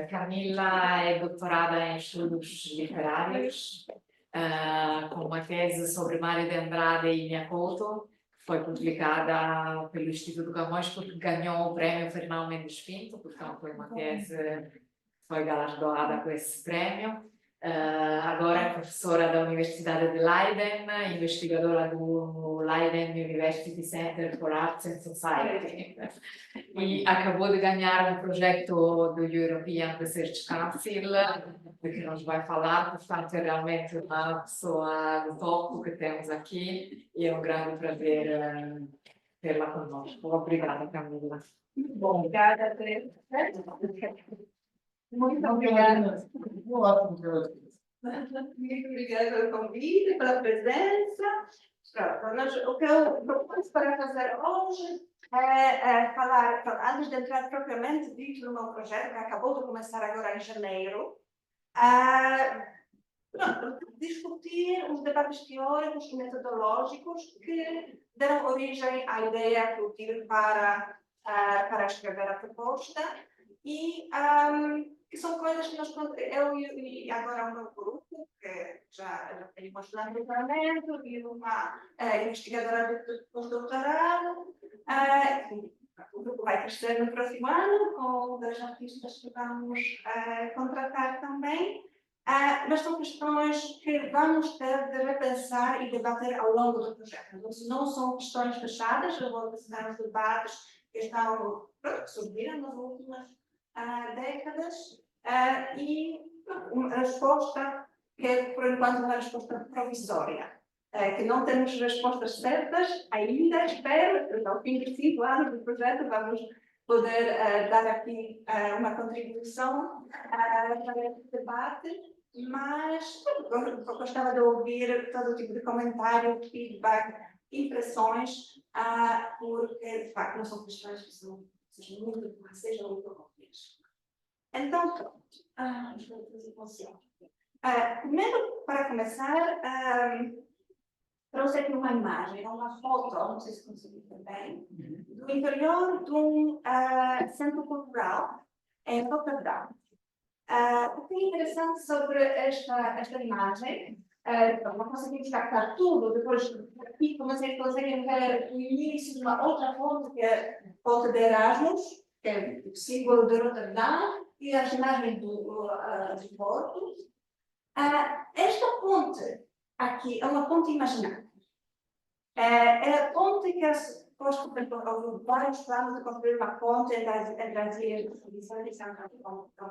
Camila é doutorada em estudos literários, com uma tese sobre Mário de Andrade e Ilha Couto, que foi publicada pelo Instituto Camões, porque ganhou o prémio Fernão Mendes Pinto, portanto foi uma tese que foi galardoada com esse prémio. Agora é professora da Universidade de Leiden, investigadora do Leiden University Center for Arts and Society. E acabou de ganhar um projeto do European Research Council, de que nos vai falar, portanto é realmente uma pessoa do topo que temos aqui e é um grande prazer tê-la conosco. Obrigada, Camila. Bom, obrigada, Teresa. Muito obrigada. Muito obrigada pelo convite, pela presença. Pronto, o que eu propus para fazer hoje é falar, antes de entrar propriamente dito no meu projeto, que acabou de começar agora em janeiro, discutir os debates teóricos e metodológicos que deram origem à ideia que eu tive para escrever a proposta e que são coisas que eu e agora o meu grupo, que já tem um estudante de doutoramento e uma investigadora de pós-doutorado, o grupo vai crescer no próximo ano, com 2 artistas que vamos contratar também. Mas são questões que vamos ter de repensar e debater ao longo do projeto. Então, não são questões fechadas, eu vou apresentar os debates que surgiram nas últimas décadas e uma resposta que, por enquanto, é uma resposta provisória. Que não temos respostas certas ainda, espero, ao fim de 5 anos do projeto, vamos poder dar aqui uma contribuição para este debate, mas eu gostava de ouvir todo tipo de comentário, feedback, impressões, porque, de facto, não são questões que sejam muito óbvias. Então, pronto. Primeiro, para começar, trouxe aqui uma imagem, uma foto, não sei se consegui ver bem, do interior de um centro cultural em Rotterdam. O que é interessante sobre esta imagem, não conseguimos captar tudo, depois aqui conseguem ver o início de uma outra fonte, que é a fonte de Erasmus, que é o símbolo de Rotterdam, e a imagem do porto. Esta ponte aqui é uma ponte imaginária. É a ponte que houve vários planos de construir uma ponte entre as ilhas de São e São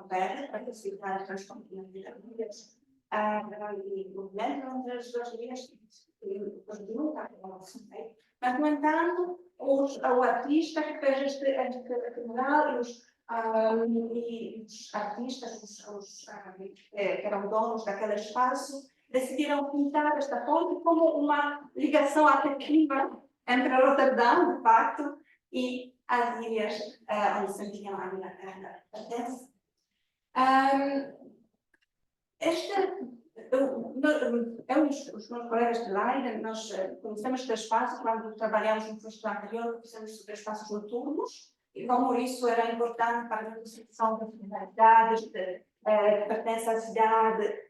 Pedro, para facilitar as transcontinentais e o movimento entre as 2 ilhas, que nunca acabaram de ser feito. Mas, no entanto, o artista que fez este mural e os artistas, que eram donos daquele espaço, decidiram pintar esta ponte como uma ligação afetiva entre Rotterdam, de facto, e as ilhas onde se tinham a Inglaterra. Eu e os meus colegas de Leiden, nós conhecemos este espaço quando trabalhamos no projeto anterior, fizemos sobre espaços noturnos, e como isso era importante para a construção das comunidades, de pertença à cidade,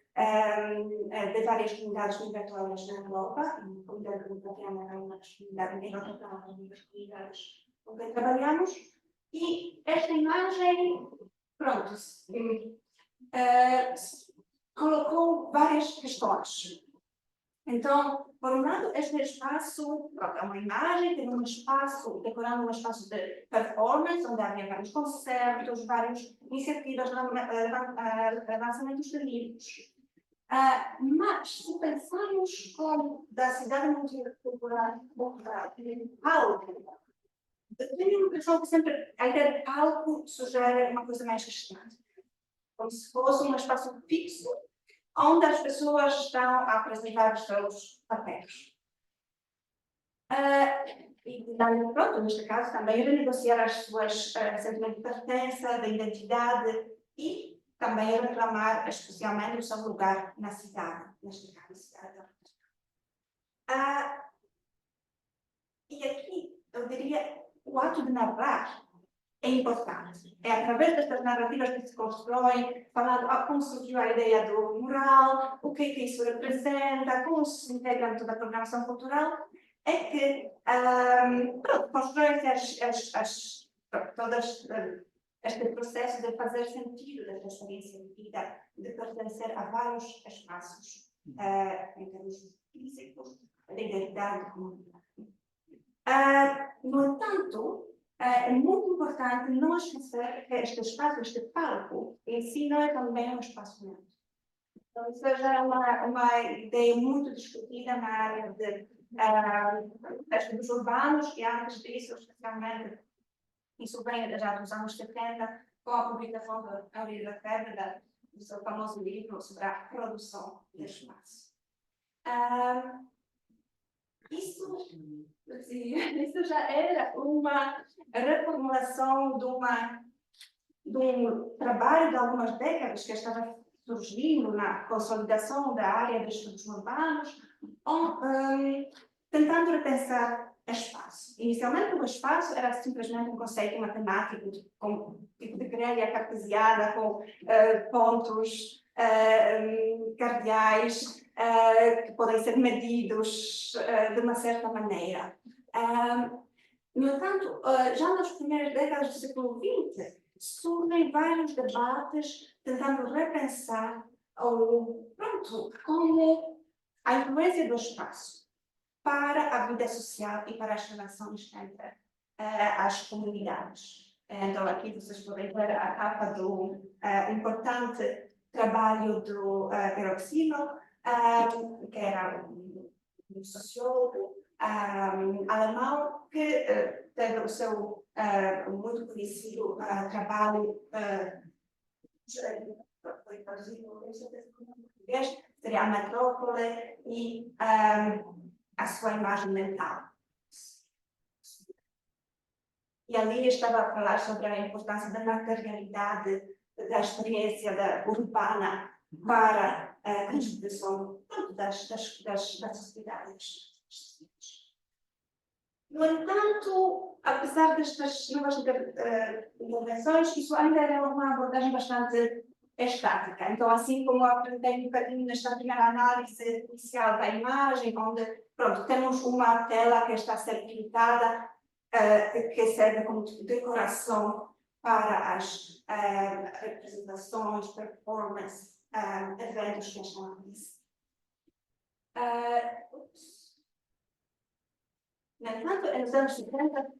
de várias comunidades migratórias na Europa, e a comunidade migratória é uma das comunidades migratórias, uma das comunidades com que trabalhamos, e esta imagem, pronto, colocou várias questões. Então, por um lado, este espaço, pronto, é uma imagem, tem um espaço, decorando um espaço de performance, onde havia vários concertos, várias iniciativas, lançamentos de livros. Mas, se pensarmos como da cidade multicultural, palco, tenho a impressão que sempre a ideia de palco sugere uma coisa mais distante, como se fosse um espaço fixo, onde as pessoas estão a apresentar os seus papéis. E, pronto, neste caso, também renegociar as suas sentimentos de pertença, da identidade e também reclamar especialmente o seu lugar na cidade, neste caso, na cidade. E aqui, eu diria, o ato de narrar é importante. É através destas narrativas que se constroem, falando como surgiu a ideia do mural, o que isso representa, como se integra em toda a programação cultural, é que constroem-se todas este processo de fazer sentido desta experiência de vida, de pertencer a vários espaços, em termos físicos, de identidade comunitária. No entanto, é muito importante não esquecer que este espaço, este palco, em si não é também um espaço neutro. Então, isso já é uma ideia muito discutida na área dos urbanos, e antes disso, especialmente, isso vem já dos anos 70, com a publicação de Henri Lefebvre, do seu famoso livro sobre a produção de espaço. Isso já era uma reformulação de um trabalho de algumas décadas que estava surgindo na consolidação da área dos estudos urbanos, tentando repensar espaço. Inicialmente, o espaço era simplesmente um conceito matemático, tipo de grelha cartesiana, com pontos cardeais que podem ser medidos de uma certa maneira. No entanto, já nas primeiras décadas do século XX, surgem vários debates tentando repensar como a influência do espaço para a vida social e para as relações entre as comunidades. Então, aqui vocês podem ver a capa do importante trabalho do Peroxino, que era um sociólogo alemão que teve o seu muito conhecido trabalho foi traduzido em português, seria a metrópole e a sua imagem mental. E ali estava a falar sobre a importância da materialidade da experiência urbana para a constituição das sociedades. No entanto, apesar destas novas intervenções, isso ainda era uma abordagem bastante estática. Então, assim como apresentei um bocadinho nesta primeira análise inicial da imagem, onde temos uma tela que está a ser pintada, que serve como decoração para as representações, performances, eventos que estão a acontecer. No entanto, nos anos 70,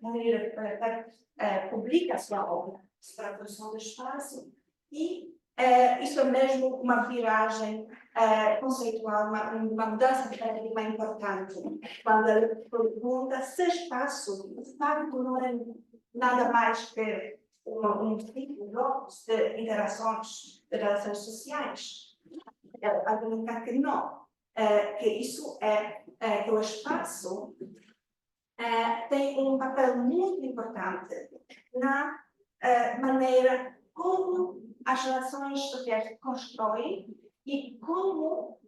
publica a sua obra para a produção do espaço e isso é mesmo uma viragem conceitual, uma mudança de paradigma importante, quando ele pergunta se espaço, de facto, não é nada mais que um ciclo de interações, de relações sociais. Ele argumenta que não, que isso que o espaço tem um papel muito importante na maneira como as relações sociais se constroem e como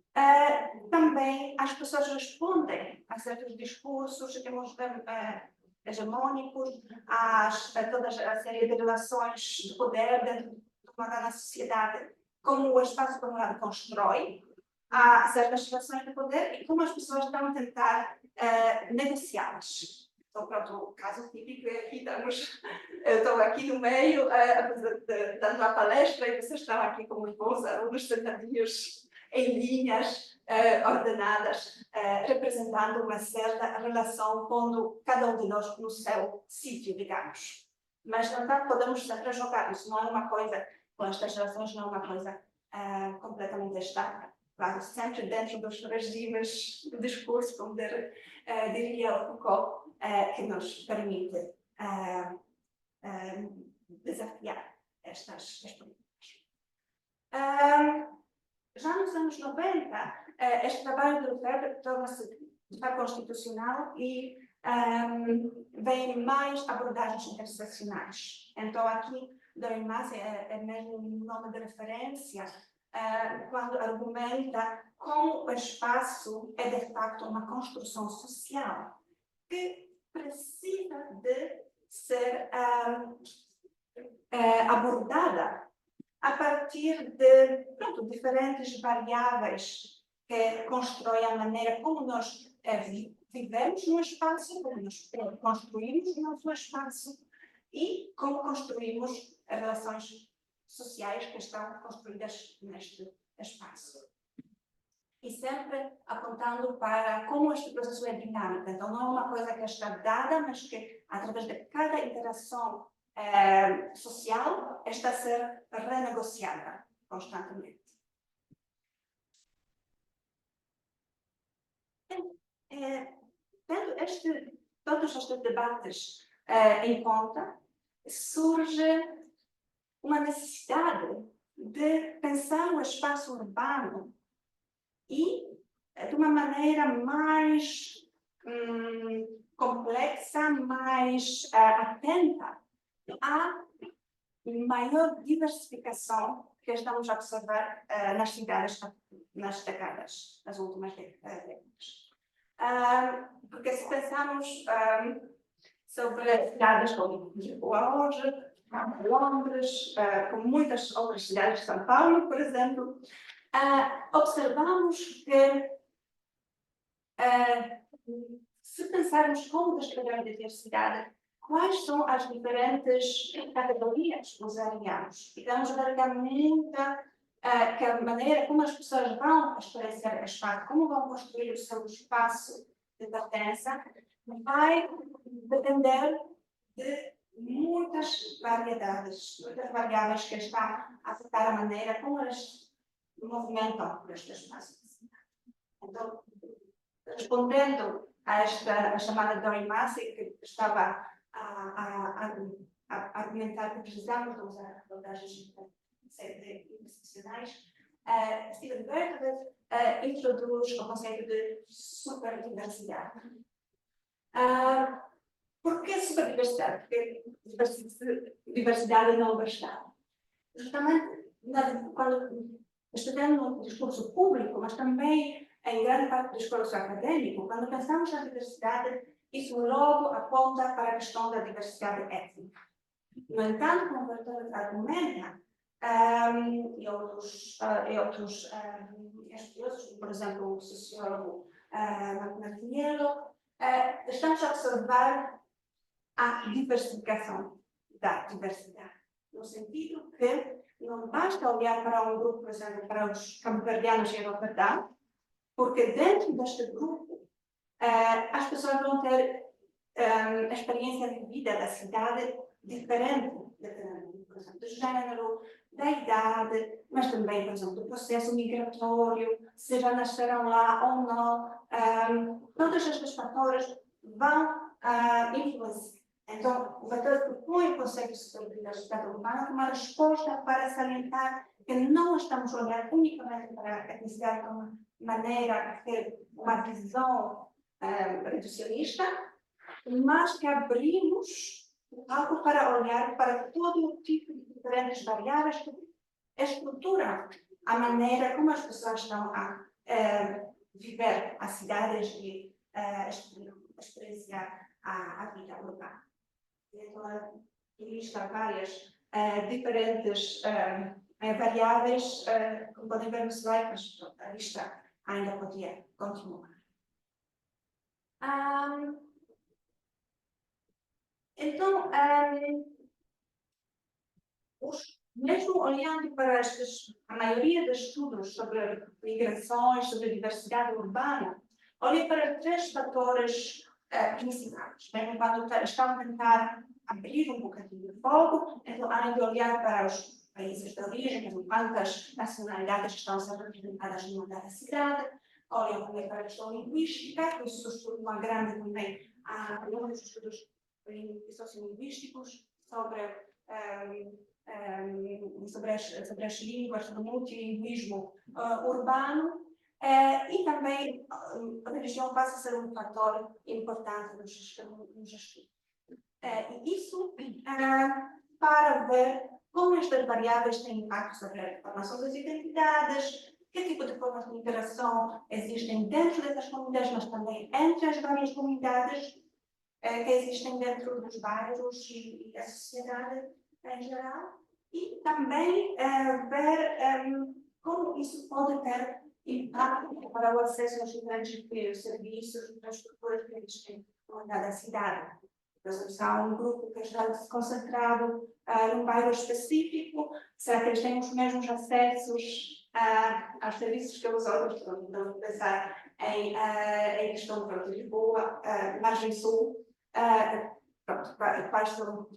também as pessoas respondem a certos discursos hegemônicos, toda a série de relações de poder dentro de uma sociedade, como o espaço por um lado constrói a certas situações de poder e como as pessoas estão a tentar negociá-las. Então, pronto, o caso típico é aqui, eu estou aqui no meio, dando uma palestra e vocês estão aqui como bons alunos sentadinhos em linhas ordenadas, representando uma certa relação, pondo cada um de nós no seu sítio, digamos. Mas, no entanto, podemos sempre jogar. Isso não é uma coisa, com estas relações não é uma coisa completamente estática. Claro, sempre dentro dos regimes do discurso, como diria o Foucault, que nos permite desafiar estas políticas. Já nos anos 90, este trabalho do Lefebvre torna-se constitucional e vem mais abordagens interseccionais. Então, aqui, Dorimas é mesmo um nome de referência quando argumenta como o espaço é, de facto, uma construção social que precisa de ser abordada a partir de diferentes variáveis que constroem a maneira como nós vivemos no espaço, como nós construímos o nosso espaço e como construímos as relações sociais que estão construídas neste espaço. E sempre apontando para como este processo é dinâmico. Então, não é uma coisa que está dada, mas que, através de cada interação social, está a ser renegociada constantemente. Tendo todos estes debates em conta, surge uma necessidade de pensar o espaço urbano e de uma maneira mais complexa, mais atenta à maior diversificação que estamos a observar nas cidades nas últimas décadas. Porque se pensarmos sobre cidades como Lisboa hoje, Londres, como muitas outras cidades de São Paulo, por exemplo, observamos que se pensarmos como descrever a diversidade, quais são as diferentes categorias que usaríamos? E vamos ver que há muita que a maneira como as pessoas vão experienciar o espaço, como vão construir o seu espaço de pertença, vai depender de muitas variedades, muitas variáveis que estão a afetar a maneira como elas movimentam este espaço. Então, respondendo a esta chamada Dori Massey, que estava a argumentar que precisamos de usar abordagens interseccionais, Steven Berkowitz introduz o conceito de superdiversidade. Por que superdiversidade? Porque diversidade não bastava. Justamente quando estudamos no discurso público, mas também em grande parte do discurso acadêmico, quando pensamos na diversidade, isso logo aponta para a questão da diversidade étnica. No entanto, como Berkowitz argumenta, e outros estudiosos, por exemplo, o sociólogo Martiniello, estamos a observar a diversificação da diversidade, no sentido que não basta olhar para um grupo, por exemplo, para os cabo-verdianos em Roterdão, porque dentro deste grupo as pessoas vão ter a experiência de vida da cidade diferente, por exemplo, do género, da idade, mas também, por exemplo, do processo migratório, se já nasceram lá ou não. Todos estes fatores vão influenciar. Então, o Berkowitz propõe o conceito de superdiversidade urbana como uma resposta para salientar que não estamos a olhar unicamente para a etnicidade como maneira de ter uma visão reducionista, mas que abrimos algo para olhar para todo o tipo de diferentes variáveis que estruturam a maneira como as pessoas estão a viver as cidades e experienciar a vida urbana. Então, lista várias diferentes variáveis, como podem ver no slide, mas a lista ainda podia continuar. Então, mesmo olhando para a maioria dos estudos sobre migrações, sobre diversidade urbana, olhem para três fatores principais. Mesmo quando estão a tentar abrir um bocadinho de fogo, então, além de olhar para os países de origem, quantas nacionalidades estão a ser representadas numa dada cidade, olham também para a questão linguística, que isso estuda uma grande também, há muitos estudos sociolinguísticos sobre as línguas, sobre o multilinguismo urbano, e também a religião passa a ser um fator importante nos estudos. E isso para ver como estas variáveis têm impacto sobre a formação das identidades, que tipo de formas de interação existem dentro dessas comunidades, mas também entre as várias comunidades que existem dentro dos bairros e da sociedade, em geral, e também ver como isso pode ter impacto para o acesso aos diferentes serviços, infraestruturas que existem em cada cidade. Por exemplo, se há um grupo que está concentrado num bairro específico, será que eles têm os mesmos acessos aos serviços que os outros? Então, pensar em questão de Lisboa, margem sul, pronto, quais são,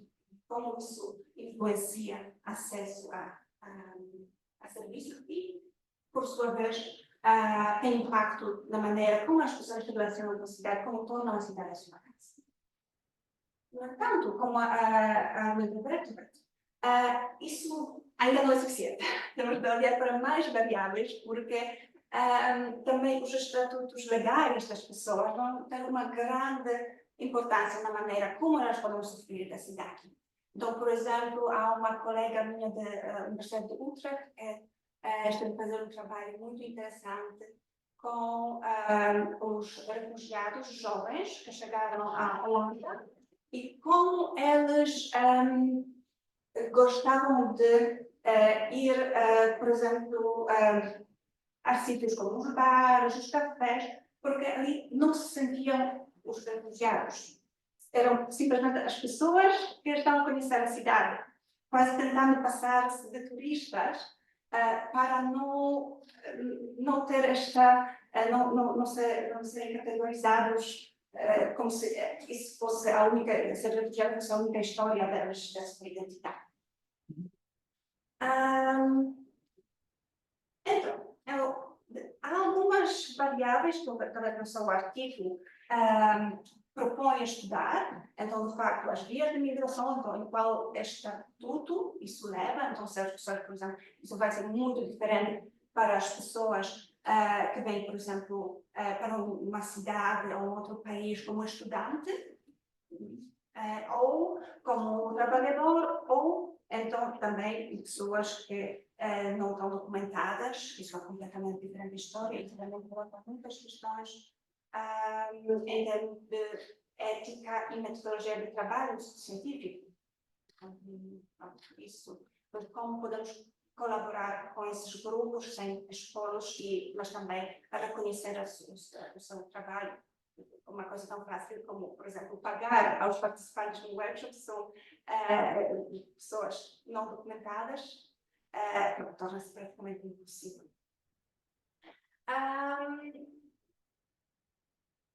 como isso influencia acesso a serviços e, por sua vez, tem impacto na maneira como as pessoas se relacionam com a cidade, como tornam a cidade a sua casa. No entanto, como a interpreto, isso ainda não é suficiente. Temos de olhar para mais variáveis, porque também os estatutos legais das pessoas vão ter uma grande importância na maneira como elas podem usufruir da cidade. Então, por exemplo, há uma colega minha da Universidade de Utrecht que está a fazer um trabalho muito interessante com os refugiados jovens que chegaram à Holanda e como eles gostavam de ir, por exemplo, a sítios como os bares, os cafés, porque ali não se sentiam os refugiados. Eram simplesmente as pessoas que estavam a conhecer a cidade, quase tentando passar-se de turistas para não ter esta, não serem categorizados como se isso fosse a única, ser refugiado fosse a única história da sua identidade. Então, há algumas variáveis que talvez no seu artigo propõe estudar. Então, de facto, as vias de migração, então, em qual estatuto isso leva. Então, se as pessoas, por exemplo, isso vai ser muito diferente para as pessoas que vêm, por exemplo, para uma cidade ou um outro país como estudante, ou como trabalhador, ou então também pessoas que não estão documentadas. Isso é completamente diferente história e também coloca muitas questões em termos de ética e metodologia de trabalho científico. Isso, como podemos colaborar com esses grupos sem expô-los, mas também para reconhecer o seu trabalho. Uma coisa tão fácil como, por exemplo, pagar aos participantes no workshop são pessoas não documentadas, torna-se praticamente impossível.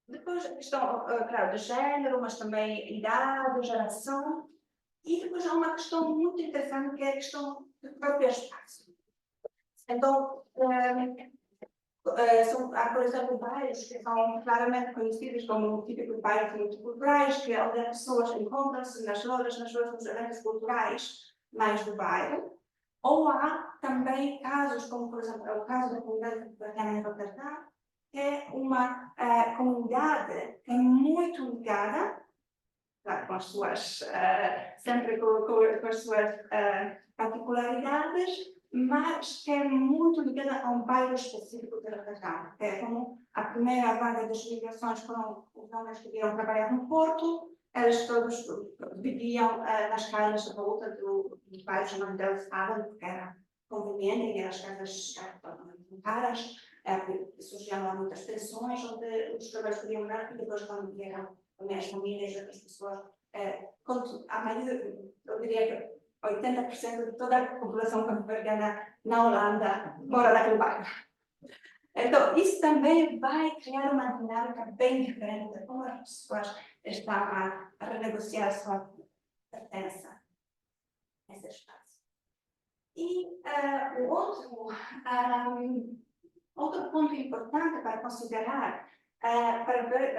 Depois a questão, claro, de género, mas também idade, geração. E depois há uma questão muito interessante que é a questão do próprio espaço. Então, há, por exemplo, bairros que são claramente conhecidos como típicos bairros multiculturais, que onde as pessoas encontram-se nas lojas, nos eventos culturais mais do bairro. Ou há também casos, como por exemplo, o caso da comunidade africana em Roterdão, que é uma comunidade que é muito ligada, claro, com as suas, sempre com as suas particularidades, mas que é muito ligada a um bairro específico de Roterdão. É como a primeira vaga das migrações foram os homens que vieram trabalhar no Porto, eles todos viviam nas casas à volta do bairro chamado Delfshaven, porque era conveniente, e as casas eram caras, surgiam lá muitas pensões, onde os trabalhadores podiam morar, e depois quando vieram também as famílias e outras pessoas, a maioria, eu diria que 80% de toda a população cabo-verdiana na Holanda mora naquele bairro. Então, isso também vai criar uma dinâmica bem diferente de como as pessoas estão a renegociar a sua pertença nesse espaço. E outro ponto importante para considerar para ver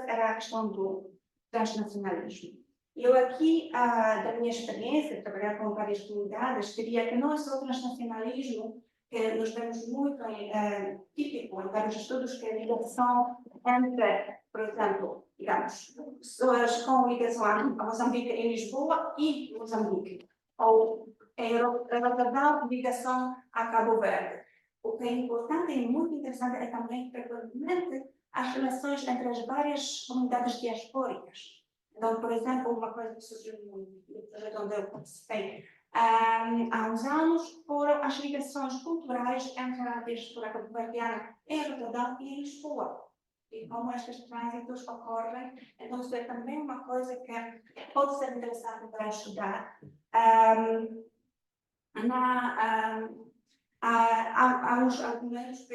era a questão do transnacionalismo. Eu aqui, da minha experiência de trabalhar com várias comunidades, diria que não é só o transnacionalismo que nos vemos muito típico em vários estudos, que é a ligação entre, por exemplo, digamos, pessoas com ligação a Moçambique em Lisboa e Moçambique, ou em Roterdão, ligação a Cabo Verde. O que é importante e muito interessante é também, frequentemente, as relações entre as várias comunidades diaspóricas. Então, por exemplo, uma coisa que surgiu no projeto onde eu participei há uns anos foram as ligações culturais entre a diáspora cabo-verdiana em Roterdão e em Lisboa. E como estes trânsitos ocorrem, então isso é também uma coisa que pode ser interessante para estudar. Há uns argumentos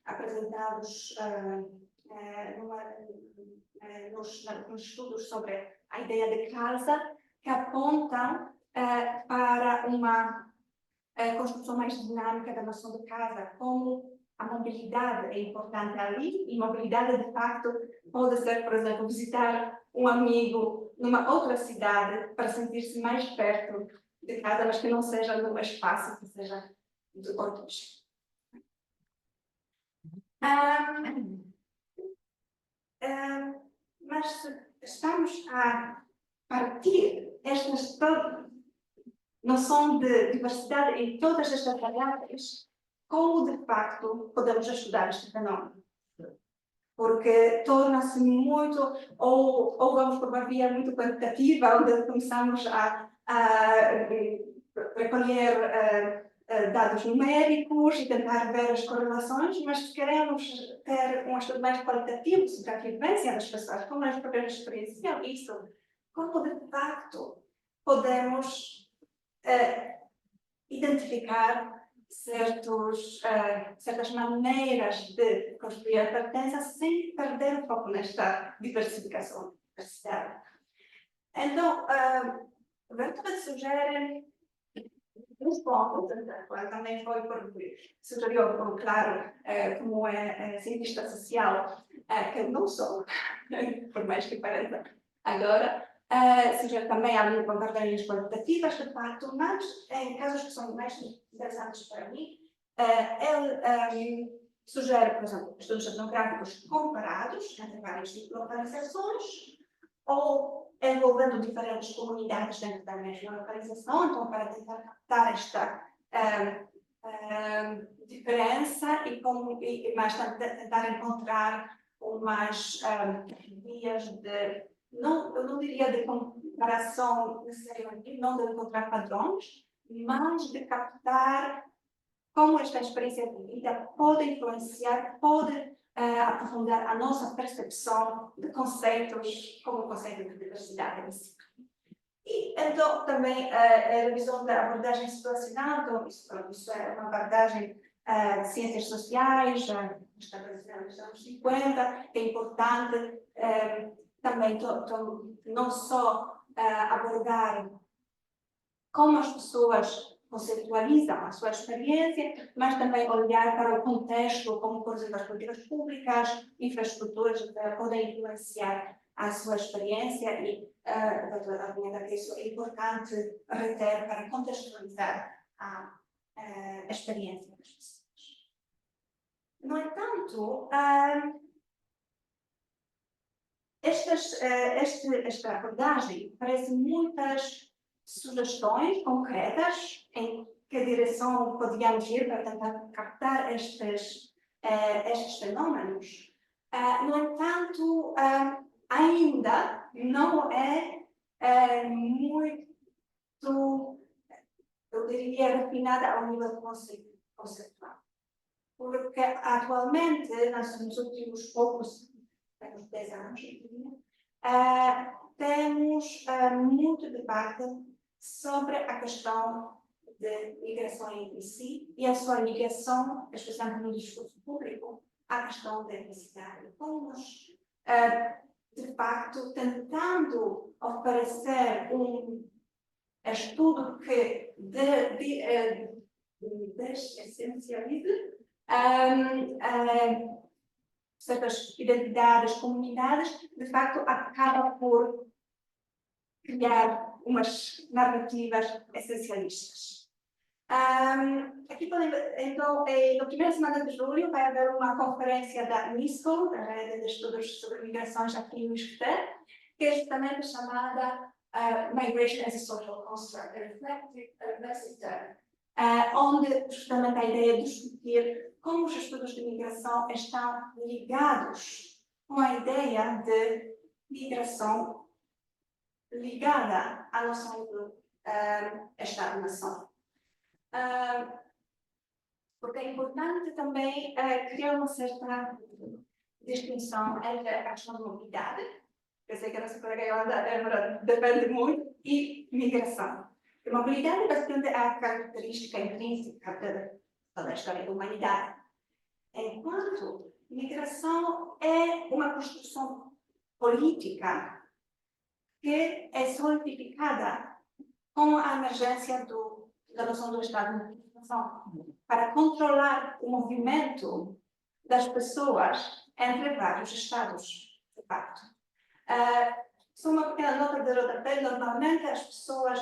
apresentados nos estudos sobre a ideia de casa que apontam para uma construção mais dinâmica da noção de casa, como a mobilidade é importante ali, e mobilidade de facto pode ser, por exemplo, visitar um amigo numa outra cidade para sentir-se mais perto de casa, mas que não seja num espaço, que seja de outros. Mas se estamos a partir esta noção de diversidade em todas estas variáveis, como de facto podemos estudar este fenómeno? Porque torna-se muito, ou vamos por uma via muito quantitativa, onde começamos a recolher dados numéricos e tentar ver as correlações, mas se queremos ter um estudo mais qualitativo sobre a vivência das pessoas, como elas próprias experienciam isso, como de facto podemos identificar certas maneiras de construir a pertença sem perder o foco nesta diversificação, diversidade. Então, Bertolt sugere uns pontos, também foi sugeriu, claro, como é cientista social, que eu não sou, por mais que pareça agora, sugere também algumas abordagens quantitativas, de facto, mas em casos que são mais interessantes para mim, ele sugere, por exemplo, estudos etnográficos comparados entre várias localizações, ou envolvendo diferentes comunidades dentro da mesma localização, então para tentar captar esta diferença e mais tentar encontrar umas vias de, eu não diria de comparação necessariamente, não de encontrar padrões, mas de captar como esta experiência de vida pode influenciar, pode aprofundar a nossa percepção de conceitos, como o conceito de diversidade em si. E então também a revisão da abordagem situacional, então isso é uma abordagem de ciências sociais, estabelecida nos anos 50, que é importante também não só abordar como as pessoas conceitualizam a sua experiência, mas também olhar para o contexto, como, por exemplo, as políticas públicas, infraestruturas que podem influenciar a sua experiência e, isso é importante reter para contextualizar a experiência das pessoas. No entanto, esta abordagem parece muitas sugestões concretas em que direção podíamos ir para tentar captar estes fenómenos. No entanto, ainda não é muito, eu diria, refinada ao nível conceitual. Porque atualmente, nos últimos poucos, 10 anos, temos muito debate sobre a questão de migração em si e a sua ligação, especialmente no discurso público, à questão da etnicidade. Vamos, de facto, tentando oferecer um estudo que desessencialize certas identidades, comunidades, de facto, acaba por criar umas narrativas essencialistas. Aqui podem ver, então, na primeira semana de julho vai haver uma conferência da NISCO, da Rede de Estudos sobre Migrações aqui no ISCTE, que é justamente chamada Migration as a Social Construct, a Reflective, onde justamente a ideia de discutir como os estudos de migração estão ligados com a ideia de migração ligada à noção de Estado-nação. Porque é importante também criar uma certa distinção entre a questão de mobilidade, eu sei que a nossa colega Yolanda depende muito, e migração. A mobilidade é basicamente a característica intrínseca de toda a história da humanidade, enquanto migração é uma construção política que é solidificada com a emergência da noção do Estado-nação, para controlar o movimento das pessoas entre vários Estados, de facto. Só uma pequena nota de rodapé, normalmente as pessoas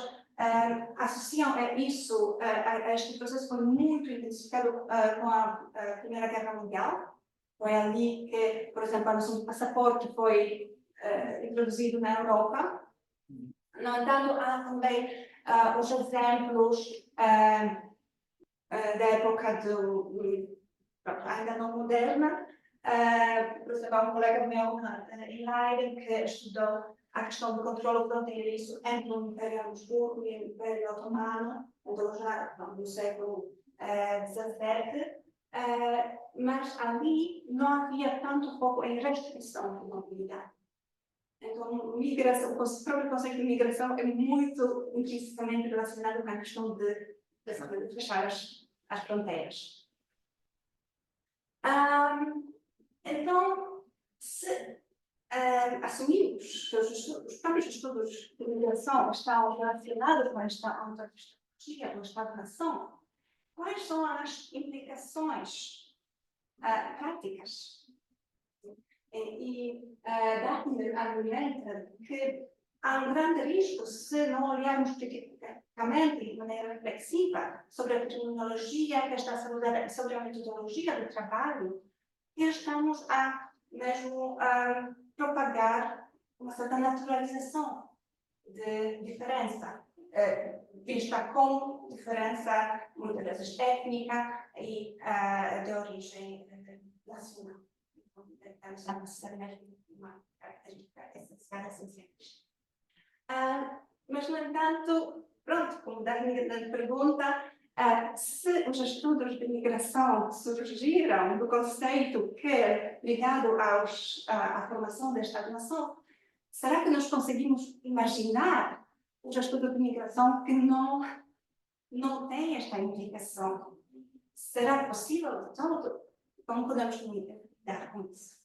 associam a isso, a este processo foi muito intensificado com a Primeira Guerra Mundial. Foi ali que, por exemplo, a noção de passaporte foi introduzido na Europa. No entanto, há também os exemplos da época ainda não moderna. Por exemplo, há um colega meu em Leiden que estudou a questão do controle fronteiriço entre o Império Habsburgo e o Império Otomano, então já no século XVII, mas ali não havia tanto foco em restrição de mobilidade. Então, migração, o próprio conceito de migração é muito intrinsecamente relacionado com a questão de fechar as fronteiras. Então, se assumimos que os próprios estudos de migração estão relacionados com esta ontologia, com esta nação, quais são as implicações práticas? E Daphne argumenta que há um grande risco se não olharmos criticamente e de maneira reflexiva sobre a terminologia que está a ser usada, sobre a metodologia do trabalho, que estamos a mesmo propagar uma certa naturalização de diferença, vista como diferença muitas vezes étnica e de origem nacional. Então, não necessariamente uma característica essencial. Mas, no entanto, pronto, como Dani pergunta, se os estudos de migração surgiram do conceito que é ligado à formação da Estado-nação, será que nós conseguimos imaginar os estudos de migração que não têm esta implicação? Será possível de todo? Como podemos lidar com isso?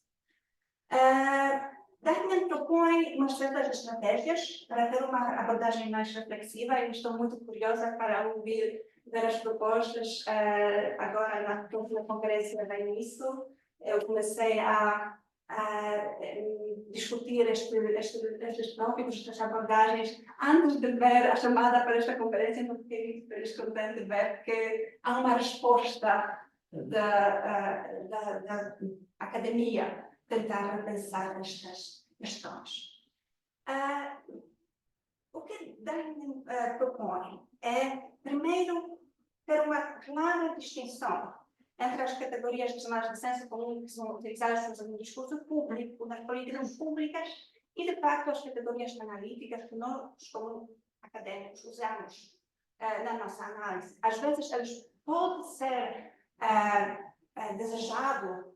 Dahmer propõe umas certas estratégias para ter uma abordagem mais reflexiva e estou muito curiosa para ouvir as propostas agora na próxima conferência da início. Eu comecei a discutir estes tópicos, estas abordagens, antes de ver a chamada para esta conferência, então fiquei muito feliz contente de ver que há uma resposta da academia tentar repensar estas questões. O que Dahmer propõe é, primeiro, ter uma clara distinção entre as categorias chamadas de senso comum, que são utilizadas no discurso público, nas políticas públicas, e, de facto, as categorias analíticas que nós, como académicos, usamos na nossa análise. Às vezes, eles podem ser desejado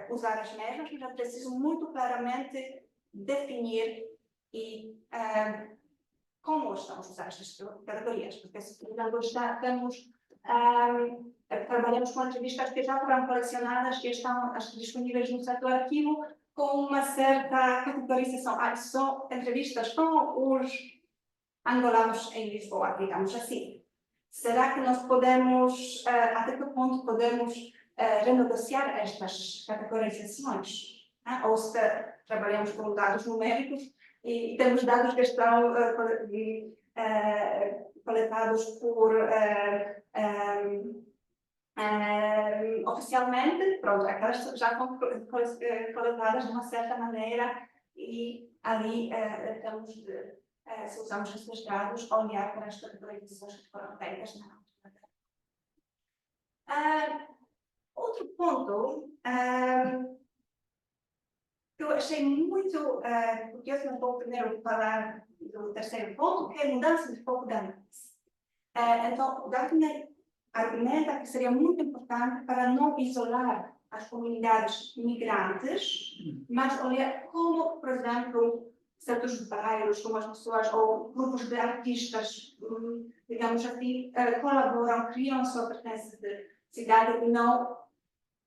usar as mesmas, mas é preciso muito claramente definir e como estamos a usar estas categorias, porque se trabalhamos com entrevistas que já foram colecionadas e estão disponíveis no certo arquivo com uma certa categorização. São entrevistas com os angolanos em Lisboa, digamos assim. Será que nós podemos, até que ponto podemos renegociar estas categorizações? Ou se trabalhamos com dados numéricos e temos dados que estão coletados oficialmente, pronto, aquelas já estão coletadas de uma certa maneira e ali temos de, se usamos esses dados, olhar para as categorizações que foram feitas na altura. Outro ponto que eu achei muito curioso, não vou primeiro falar do terceiro ponto, que é a mudança de foco da análise. Então, o Gartner argumenta que seria muito importante para não isolar as comunidades migrantes, mas olhar como, por exemplo, certos bairros, como as pessoas ou grupos de artistas, digamos assim, colaboram, criam a sua pertença de cidade e não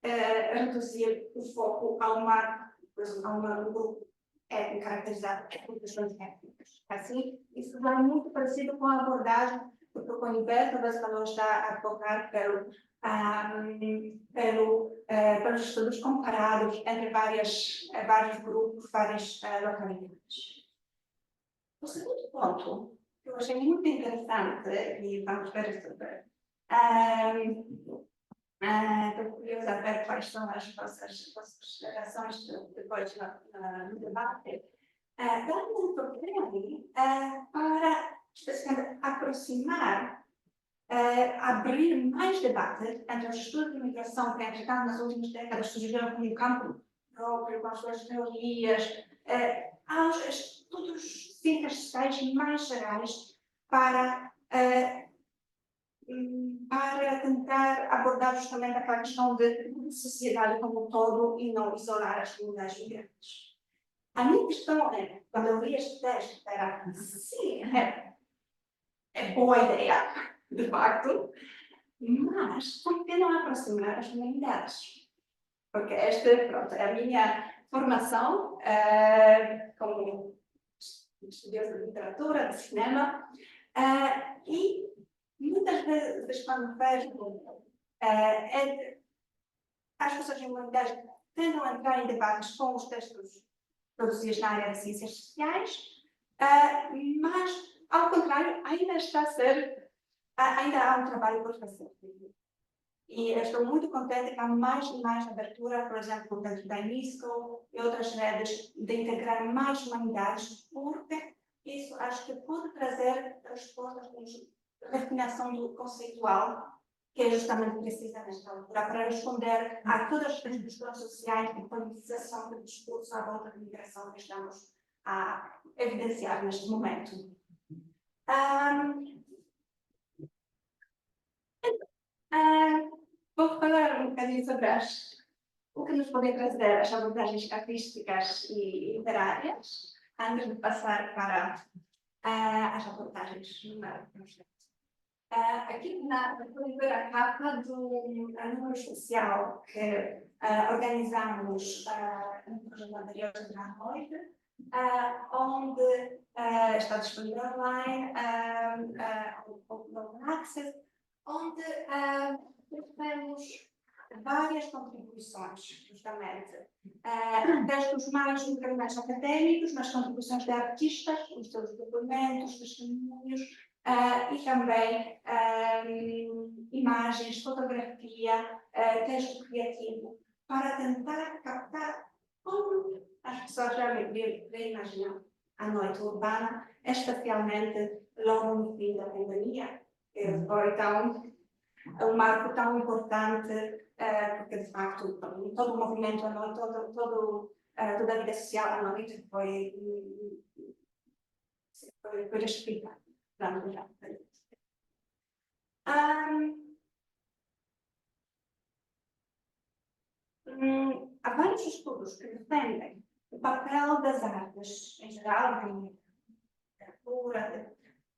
reduzir o foco a um grupo étnico caracterizado por questões étnicas. Assim, isso vai muito parecido com a abordagem que o Conifer talvez não está a advogar pelos estudos comparados entre vários grupos, várias localidades. O segundo ponto, que eu achei muito interessante, e vamos ver isso bem, estou curiosa a ver quais são as vossas reações depois no debate. Dá-me propõe para especificamente aproximar, abrir mais debate entre os estudos de migração que, entretanto, nas últimas décadas surgiram como um campo próprio, com as suas teorias, aos estudos científicos mais gerais para tentar abordar justamente aquela questão de sociedade como um todo e não isolar as comunidades migrantes. A minha questão é, quando eu li este texto, era, sim, é boa ideia, de facto, mas por que não aproximar as comunidades? Porque esta, pronto, é a minha formação como estudiosa de literatura, de cinema, e muitas vezes quando vejo as pessoas em comunidades tentam entrar em debates com os textos produzidos na área de ciências sociais, mas, ao contrário, ainda há um trabalho por fazer. E eu estou muito contente que há mais e mais abertura, por exemplo, dentro da Unesco e outras redes, de integrar mais humanidades, porque isso acho que pode trazer respostas de refinação do conceitual, que é justamente precisa nesta altura, para responder a todas as questões sociais e politização do discurso à volta da migração que estamos a evidenciar neste momento. Vou falar um bocadinho sobre o que nos podem trazer as abordagens artísticas e literárias, antes de passar para as abordagens numéricas. Aqui podem ver a capa do número especial que organizamos no projeto anterior da noite, onde está disponível online, Open Access, onde temos várias contribuições, justamente. Textos mais académicos, mas contribuições de artistas, os seus documentos, testemunhos, e também imagens, fotografia, texto criativo, para tentar captar como as pessoas já imaginam a noite urbana, especialmente logo no fim da pandemia, que foi um marco tão importante, porque de facto todo o movimento à noite, toda a vida social à noite foi restrita. Há vários estudos que defendem o papel das artes, em geral, da literatura,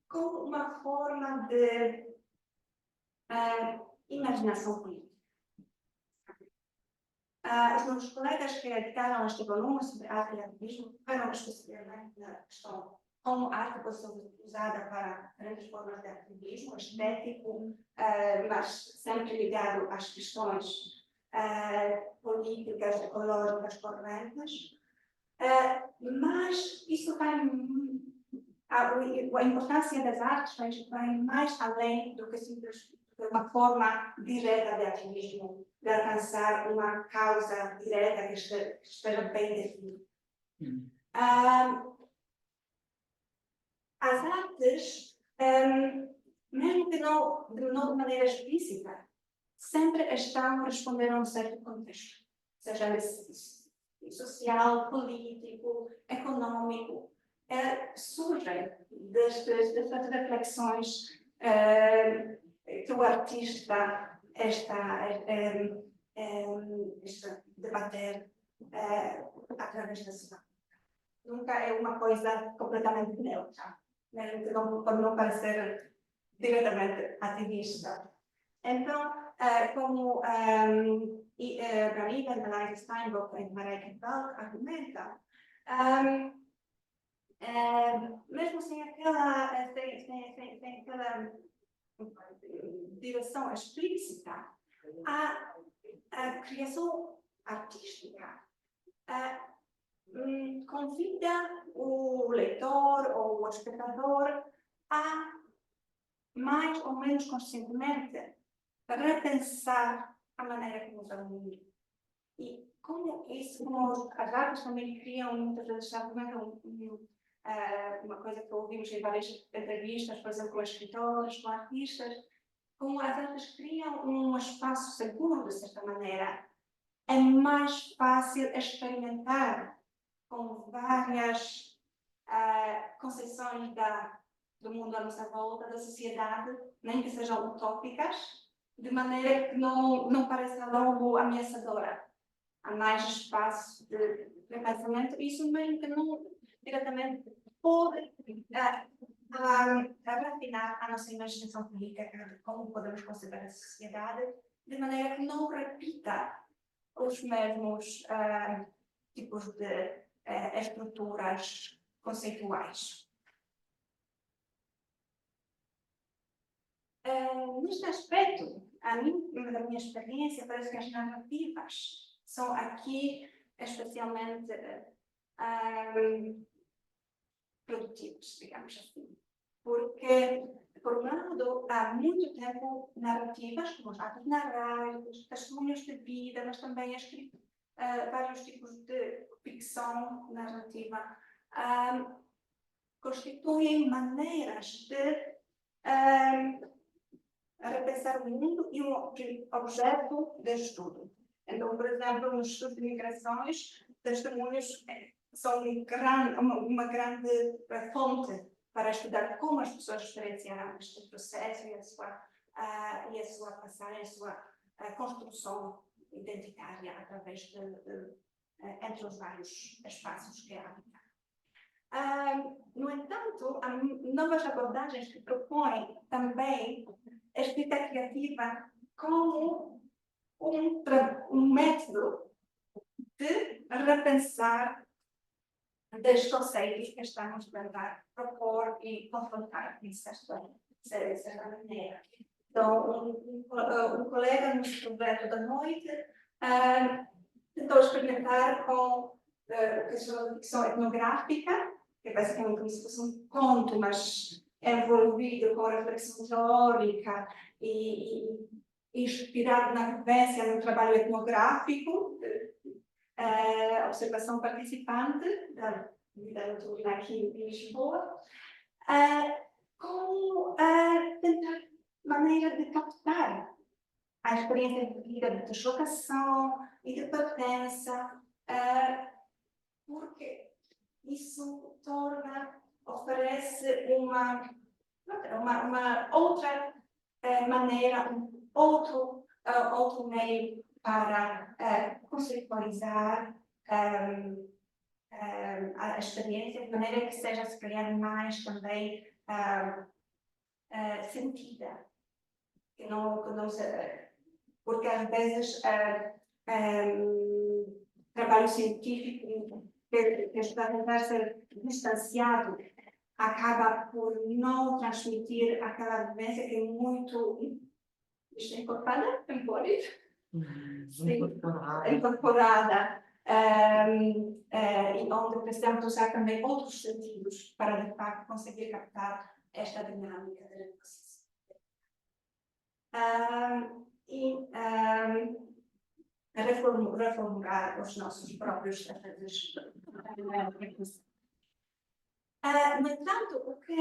como uma forma de imaginação política. Os meus colegas que editaram este volume sobre arte e ativismo foram especificamente na questão como a arte pode ser usada para diferentes formas de ativismo estético, mas sempre ligado às questões políticas, ecológicas, corretas. Mas isso vai a importância das artes vai mais além do que simplesmente uma forma direta de ativismo, de alcançar uma causa direta que esteja bem definida. As artes, mesmo que não de maneira explícita, sempre estão a responder a um certo contexto, seja social, político, econômico, surgem destas reflexões que o artista está debater através da sua. Nunca é uma coisa completamente neutra, mesmo que não, pode não parecer diretamente ativista. Então, como Branigan, Maria Steinbock e Maria Balk argumentam, mesmo sem aquela direção explícita, a criação artística convida o leitor ou o espectador a, mais ou menos conscientemente, repensar a maneira como usa o mundo. E como as artes também criam, muitas vezes, uma coisa que ouvimos em várias entrevistas, por exemplo, com escritores, com artistas, como as artes criam um espaço seguro, de certa maneira, é mais fácil experimentar com várias concepções do mundo à nossa volta, da sociedade, nem que sejam utópicas, de maneira que não pareça logo ameaçadora. Há mais espaço de pensamento, isso mesmo que não diretamente pode refinar a nossa imaginação política de como podemos conceber a sociedade, de maneira que não repita os mesmos tipos de estruturas conceituais. Neste aspecto, da minha experiência, parece que as narrativas são aqui especialmente produtivas, digamos assim. Porque, por um lado, há muito tempo narrativas, como os atos narrativos, testemunhos de vida, mas também vários tipos de ficção narrativa, constituem maneiras de repensar o mundo e um objeto de estudo. Então, por exemplo, no estudo de migrações, testemunhos são uma grande fonte para estudar como as pessoas experienciaram este processo e a sua passagem, a sua construção identitária através entre os vários espaços que habitam. No entanto, há novas abordagens que propõem também a escrita criativa como um método de repensar dos conceitos que estamos a tentar propor e confrontar de certa maneira. Então, um colega no projeto da noite tentou experimentar com o que se chama de ficção etnográfica, que é basicamente como se fosse um conto, mas envolvido com reflexão teórica e inspirado na vivência no trabalho etnográfico, observação participante da literatura aqui em Lisboa, como tentar maneira de captar a experiência de vida de deslocação e de pertença, porque isso oferece uma outra maneira, outro meio para conceitualizar a experiência de maneira que seja, se calhar, mais também sentida. Que não seja, porque às vezes trabalho científico que está a tentar ser distanciado acaba por não transmitir aquela vivência que é muito incorporada, incorporada, e onde precisamos usar também outros sentidos para, de facto, conseguir captar esta dinâmica da negociação. Reformular os nossos próprios estratégias. No entanto, o que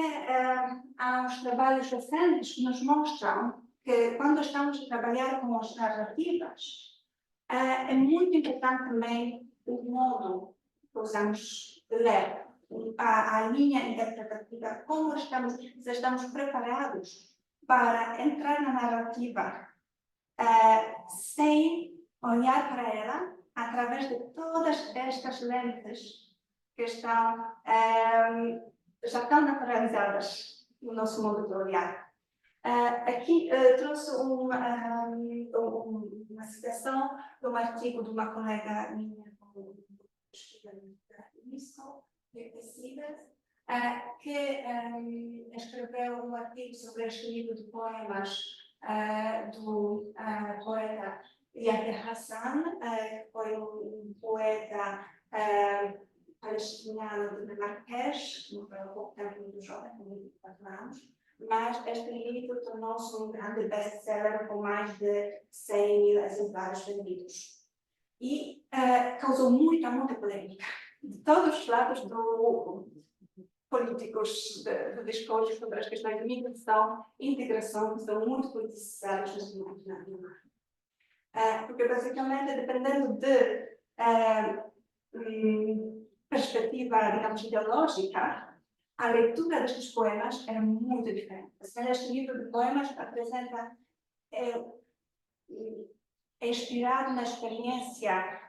há uns trabalhos recentes que nos mostram que quando estamos a trabalhar com as narrativas, é muito importante também o modo que usamos de ler, a linha interpretativa, se estamos preparados para entrar na narrativa sem olhar para ela através de todas estas lentes que já estão naturalizadas no nosso modo de olhar. Aqui trouxe uma citação de um artigo de uma colega minha, que escreveu um artigo sobre este livro de poemas do poeta Yahya Hassan, que foi um poeta palestiniano de Marrakech, que morreu há pouco tempo, muito jovem, com 24 anos. Mas este livro tornou-se um grande best-seller com mais de 100.000 exemplares vendidos. E causou muita polêmica de todos os lados políticos de discurso sobre as questões de migração e integração, que são muito politizadas neste momento na Dinamarca. Porque, basicamente, dependendo de perspectiva, digamos, ideológica, a leitura destes poemas era muito diferente. Este livro de poemas apresenta, é inspirado na experiência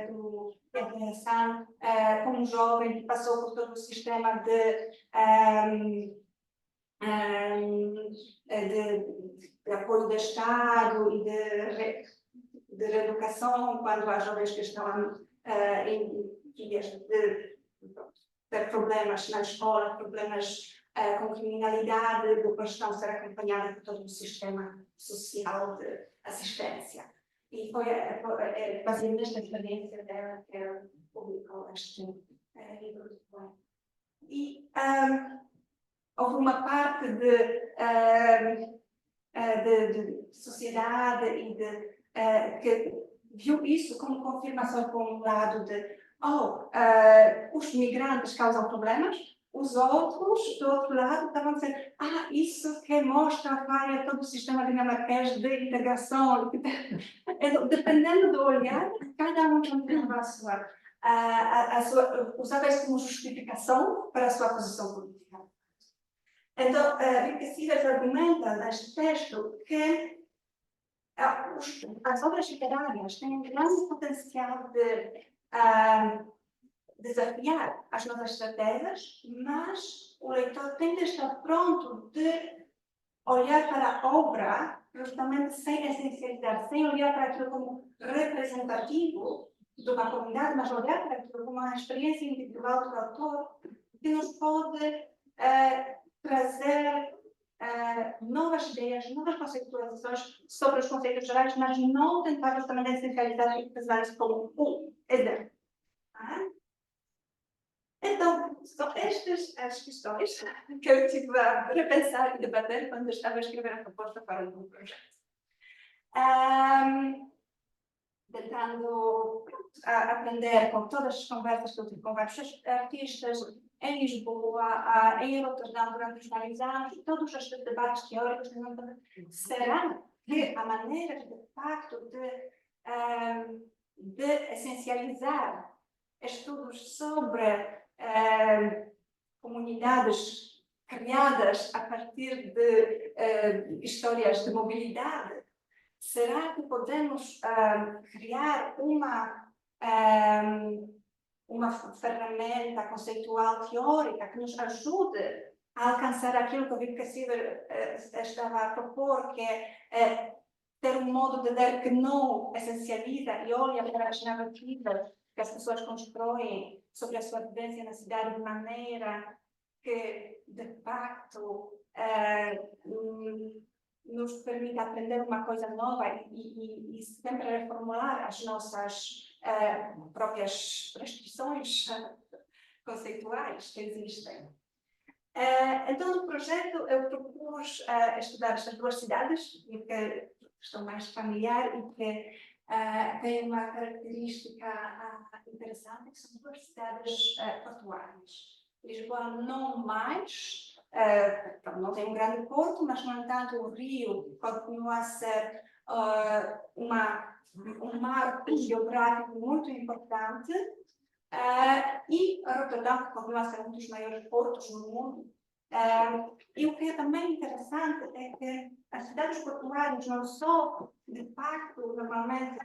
do Hassan como jovem que passou por todo o sistema de apoio do Estado e de reeducação quando há jovens que estão em vias de ter problemas na escola, problemas com criminalidade, depois estão a ser acompanhados por todo o sistema social de assistência. E foi baseado nesta experiência dela que ela publicou este livro de poemas. E houve uma parte de sociedade e que viu isso como confirmação, por um lado, de os migrantes causam problemas, os outros, do outro lado, estavam a dizer isso que mostra a falha todo o sistema dinamarquês de integração. Dependendo do olhar, cada um usava usava isso como justificação para a sua posição política. Então, Wiebke Sievers argumenta neste texto que as obras literárias têm um grande potencial de desafiar as nossas estratégias, mas o leitor tem de estar pronto de olhar para a obra justamente sem essencialidade, sem olhar para aquilo como representativo de uma comunidade, mas olhar para aquilo como uma experiência individual do autor que nos pode trazer novas ideias, novas conceitualizações sobre os conceitos gerais, mas não tentar justamente essencializar e pensar isso como um exemplo. Então, são estas as questões que eu tive a repensar e debater quando estava a escrever a proposta para o meu projeto. Tentando aprender com todas as conversas que eu tive com vários artistas em Lisboa, em Roterdão durante os vários anos, todos estes debates teóricos, será que a maneira de facto de essencializar estudos sobre comunidades criadas a partir de histórias de mobilidade, será que podemos criar uma ferramenta conceitual teórica que nos ajude a alcançar aquilo que o Wiebke Sievers estava a propor, que é ter um modo de ler que não essencializa e olha para as narrativas que as pessoas constroem sobre a sua vivência na cidade de maneira que, de facto, nos permite aprender uma coisa nova e sempre reformular as nossas próprias restrições conceituais que existem. Então, no projeto, eu propus estudar estas duas cidades, que estou mais familiar e que têm uma característica interessante, que são duas cidades portuárias. Lisboa não mais, não tem um grande porto, mas, no entanto, o Rio continua a ser um marco geográfico muito importante, e Rotterdam, que continua a ser um dos maiores portos no mundo. E o que é também interessante é que as cidades portuárias não só, de facto, normalmente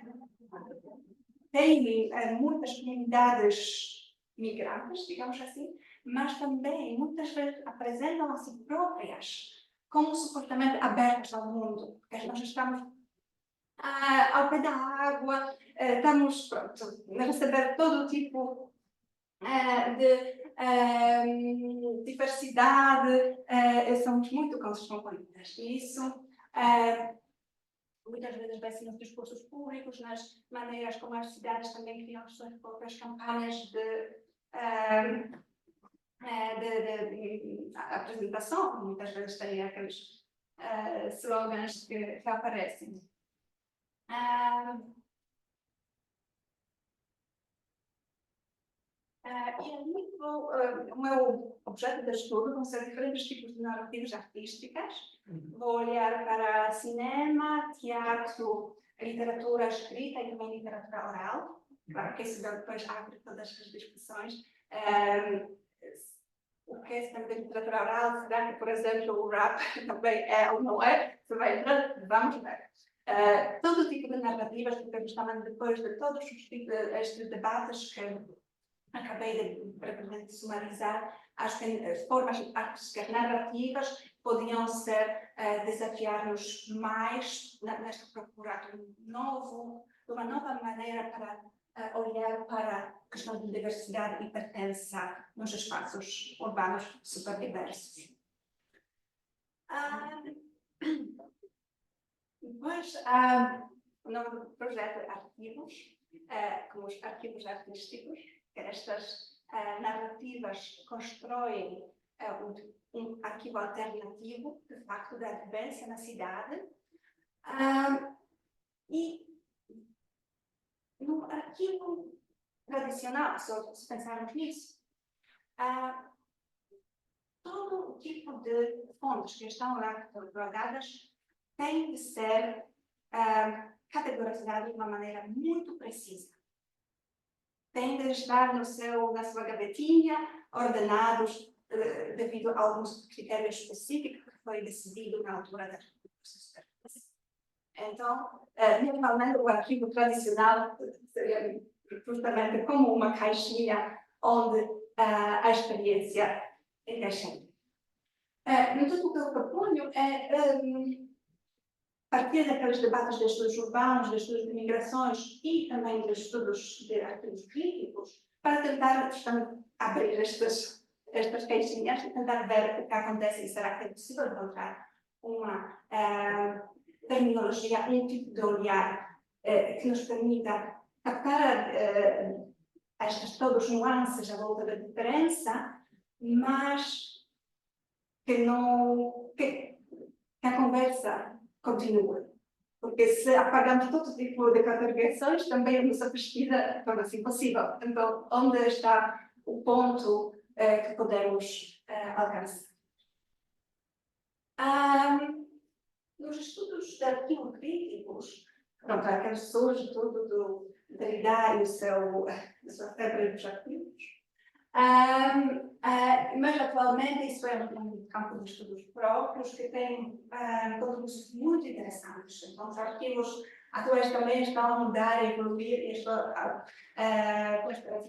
têm muitas comunidades migrantes, digamos assim, mas também muitas vezes apresentam a si próprias como supostamente abertas ao mundo, porque nós estamos ao pé da água, estamos a receber todo tipo de diversidade, somos muito cosmopolitas. E isso muitas vezes vê-se nos discursos públicos, nas maneiras como as cidades também criam as suas próprias campanhas de apresentação, muitas vezes tem aqueles slogans que aparecem. E aí, o meu objeto de estudo vão ser diferentes tipos de narrativas artísticas. Vou olhar para cinema, teatro, literatura escrita e também literatura oral. Claro que isso depois abre todas as discussões. O que é cinema de literatura oral? Será que, por exemplo, o rap também é ou não é? Se vai entrar, vamos ver. Todo tipo de narrativas, porque justamente depois de todos estes debates que acabei de brevemente sumarizar, acho que as formas artísticas narrativas podiam ser desafiar-nos mais nesta procura de uma nova maneira para olhar para questões de diversidade e pertença nos espaços urbanos super diversos. Depois, o nome do projeto é Arquivos, como os arquivos artísticos, que estas narrativas constroem um arquivo alternativo, de facto, da vivência na cidade. E no arquivo tradicional, se pensarmos nisso, todo o tipo de fontes que estão lá catalogadas têm de ser categorizadas de uma maneira muito precisa. Têm de estar na sua gavetinha, ordenados devido a alguns critérios específicos que foi decidido na altura das processos. Então, normalmente o arquivo tradicional seria justamente como uma caixinha onde a experiência encaixaria. Então, o que eu proponho é partir daqueles debates de estudos urbanos, de estudos de migrações e também de estudos de arquivos críticos, para tentar abrir estas caixinhas e tentar ver o que acontece e será que é possível encontrar uma terminologia, um tipo de olhar que nos permita captar estas todas nuances à volta da diferença, mas que a conversa continua. Porque se apagamos todo tipo de categorizações, também a nossa pesquisa torna-se impossível. Então, onde está o ponto que podemos alcançar? Nos estudos de arquivo críticos, pronto, aquele surge tudo do Derrida e a sua febre dos arquivos. Mas atualmente isso é um campo de estudos próprios que tem contributos muito interessantes. Então, os arquivos atuais também estão a mudar e evoluir e estou a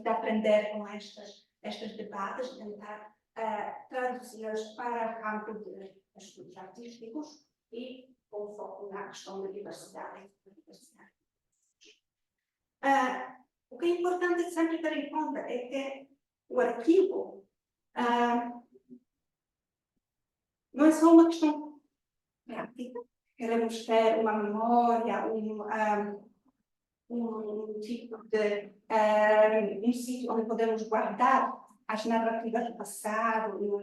aprender com estes debates e tentar traduzi-los para o campo de estudos artísticos e com foco na questão da diversidade. O que é importante sempre ter em conta é que o arquivo não é só uma questão prática. Queremos ter uma memória, um tipo de um sítio onde podemos guardar as narrativas do passado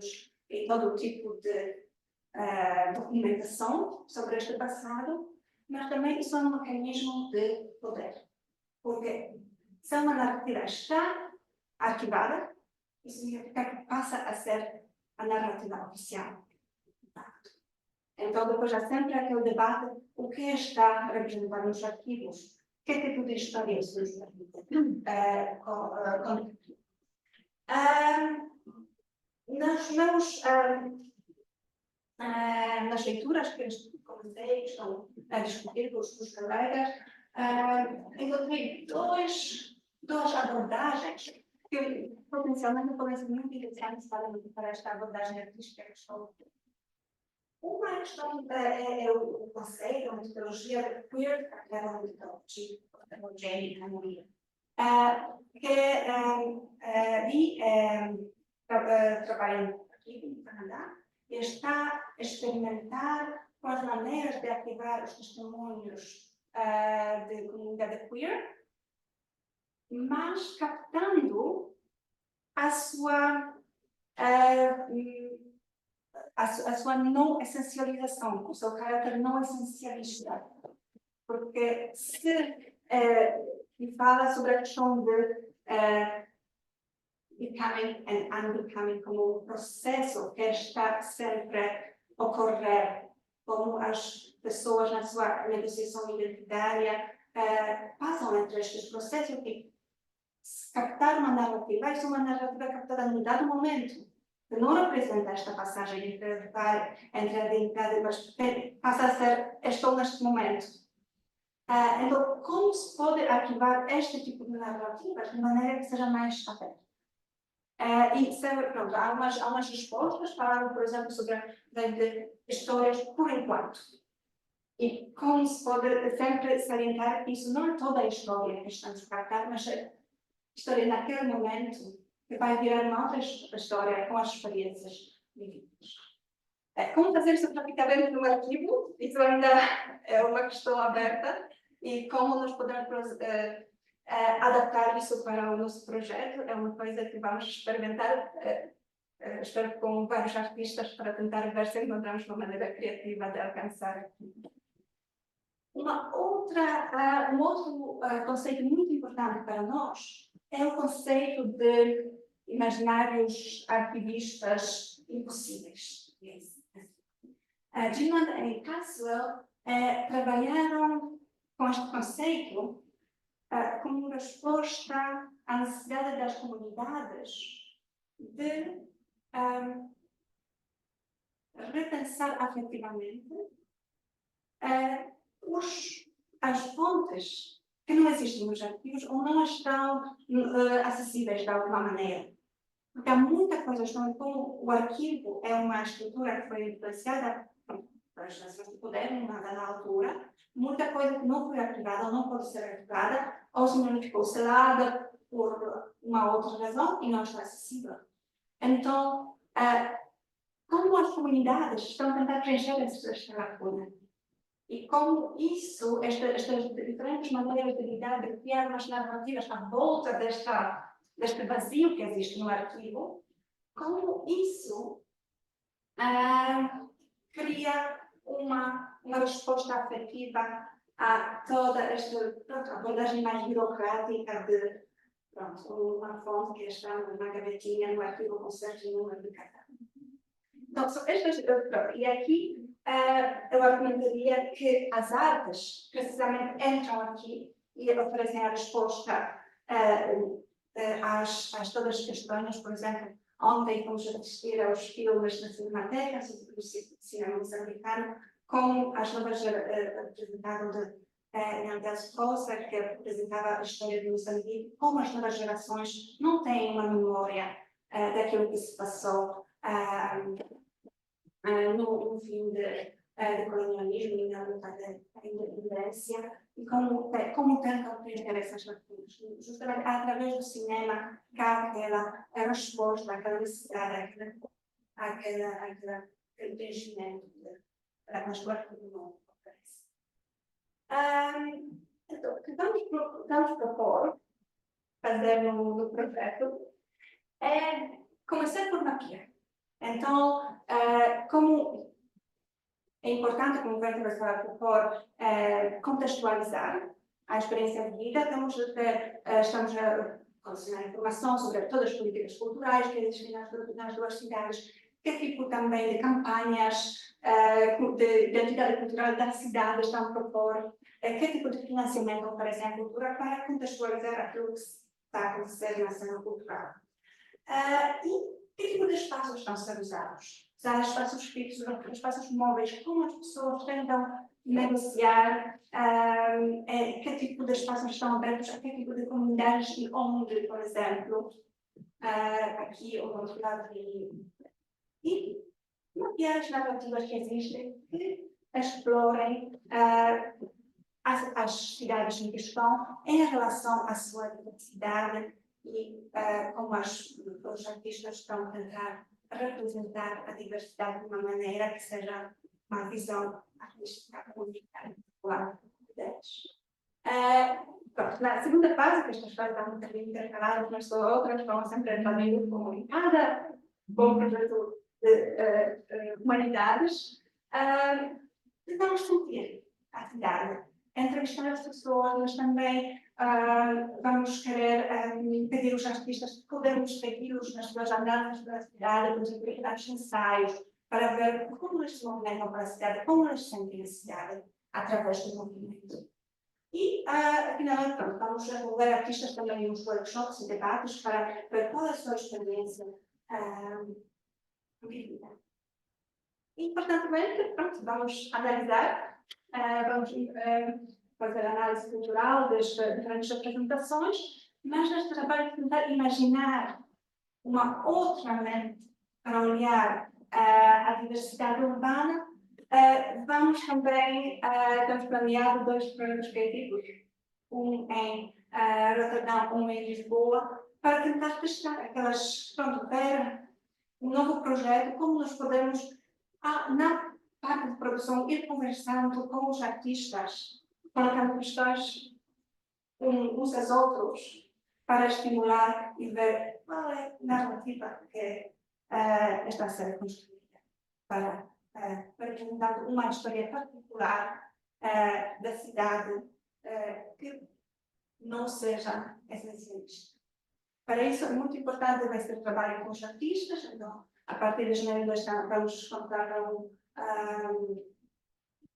e todo o tipo de documentação sobre este passado, mas também isso é um mecanismo de poder. Porque se uma narrativa está arquivada, isso significa que passa a ser a narrativa oficial. Então, depois há sempre aquele debate, o que está representado nos arquivos? Que tipo de histórias nos arquivos? Nas leituras que comecei, estão a discutir com os colegas, encontrei duas abordagens que potencialmente podem ser muito interessantes para esta abordagem artística que estou. Uma questão é o conceito, a metodologia de queer, que era uma metodologia homogênica, trabalha aqui no Canadá e está a experimentar com as maneiras de ativar os testemunhos de comunidade queer, mas captando a sua não essencialização, o seu caráter não essencialista. Porque se fala sobre a questão de becoming and unbecoming como um processo que está sempre a ocorrer, como as pessoas na sua negociação identitária passam entre estes processos e captar uma narrativa, isso é uma narrativa captada num dado momento, que não representa esta passagem entre a identidade, mas passa a ser, estou neste momento. Então, como se pode arquivar este tipo de narrativas de maneira que seja mais aberta? Pronto, há umas respostas, falaram, por exemplo, sobre de histórias por enquanto. E como se pode sempre salientar isso, não é toda a história que estamos a captar, mas a história naquele momento que vai virar uma outra história com as experiências vividas. Como fazer isso para ficar dentro do arquivo? Isso ainda é uma questão aberta. E como nós podemos adaptar isso para o nosso projeto é uma coisa que vamos experimentar, espero com vários artistas para tentar ver se encontramos uma maneira criativa de alcançar aqui. Um outro conceito muito importante para nós é o conceito de imaginários arquivistas impossíveis. Gilman e Caswell trabalharam com este conceito como resposta à necessidade das comunidades de repensar afetivamente as fontes que não existem nos arquivos ou não estão acessíveis de alguma maneira. Porque há muita coisa, como o arquivo é uma estrutura que foi influenciada pelas relações de poder na altura, muita coisa que não foi arquivada ou não pode ser arquivada, ou simplesmente ficou selada por uma outra razão e não está acessível. Então, como as comunidades estão a tentar preencher esta lacuna? E como isso, estas diferentes maneiras de lidar, de criar umas narrativas à volta deste vazio que existe no arquivo, como isso cria uma resposta afetiva a toda esta abordagem mais burocrática de uma fonte que está numa gavetinha no arquivo com certo número de cada. Então, e aqui eu argumentaria que as artes precisamente entram aqui e oferecem a resposta às todas as questões. Por exemplo, ontem fomos assistir aos filmes da Cinemateca, do cinema moçambicano, com as novas apresentaram de Nandes Rosa, que apresentava a história de Moçambique, como as novas gerações não têm uma memória daquilo que se passou no fim do colonialismo e na luta da independência, e como tentam preencher essas lacunas. Justamente através do cinema, que há aquela resposta, aquela necessidade, aquele preenchimento mas o arquivo não aparece. Então, o que vamos propor fazer no projeto é começar por mapear. Então, como é importante, como o Werther estava a propor, contextualizar a experiência de vida, estamos a colecionar informação sobre todas as políticas culturais que existem nas duas cidades, que tipo também de campanhas de identidade cultural da cidade estão a propor, que tipo de financiamento oferecem à cultura para contextualizar aquilo que está a acontecer na cena cultural. E que tipo de espaços estão a ser usados? Se há espaços fixos, espaços móveis, como as pessoas tentam negociar, que tipo de espaços estão abertos, a que tipo de comunidades e onde, por exemplo, aqui ou no outro lado e mapear as narrativas que existem, que explorem as cidades em questão em relação à sua diversidade e como os artistas estão a tentar representar a diversidade de uma maneira que seja uma visão artística comunitária popular deles. Na segunda fase, que estas fases estão muito intercaladas umas com outras, vão sempre fazendo comunicada, com o projeto de humanidades, tentamos sentir a cidade, entrevistar as pessoas, mas também vamos querer pedir aos artistas que podemos segui-los nas suas andanças pela cidade, nos atividades ensaios, para ver como eles se movimentam para a cidade, como eles sentem a cidade através do movimento. E, afinal, pronto, vamos envolver artistas também nos workshops e debates para ver qual é a sua experiência vivida. E, importantemente, pronto, vamos analisar, vamos fazer análise cultural das diferentes apresentações, mas neste trabalho tentar imaginar uma outra mente para olhar a diversidade urbana. Vamos também, temos planeado 2 projetos criativos, um em Roterdão, um em Lisboa, para tentar testar aquelas, pronto, ver um novo projeto, como nós podemos, na parte de produção, ir conversando com os artistas, colocando questões uns aos outros, para estimular e ver qual é a narrativa que está a ser construída, para apresentar uma história particular da cidade que não seja essencialista. Para isso é muito importante esse trabalho com os artistas. Então, a partir de janeiro vamos contar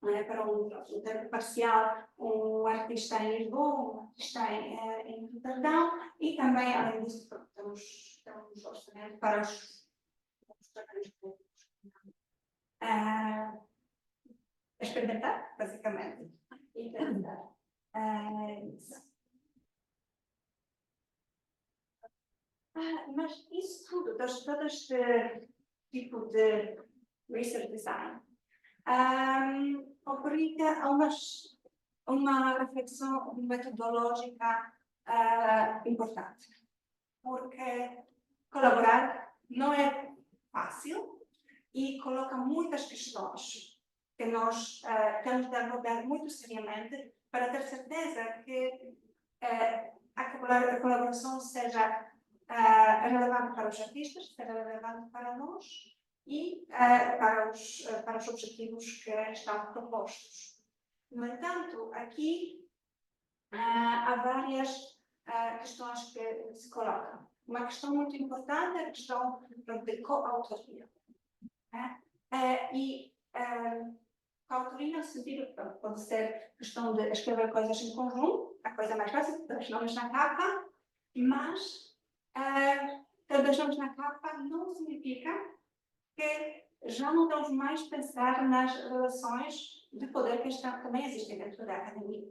para um tempo parcial um artista em Lisboa, um artista em Roterdão e também, além disso, temos orçamento para os trabalhos públicos. Experimentar, basicamente, e tentar. Mas isso tudo, todo este tipo de research design, obriga a uma reflexão metodológica importante, porque colaborar não é fácil e coloca muitas questões que nós temos de abordar muito seriamente para ter certeza que a colaboração seja relevante para os artistas, seja relevante para nós e para os objetivos que estão propostos. No entanto, aqui há várias questões que se colocam. Uma questão muito importante é a questão de coautoria. Coautoria no sentido que pode ser questão de escrever coisas em conjunto, a coisa mais fácil, ter os nomes na capa, mas ter os nomes na capa não significa que já não devemos mais pensar nas relações de poder que também existem dentro da academia.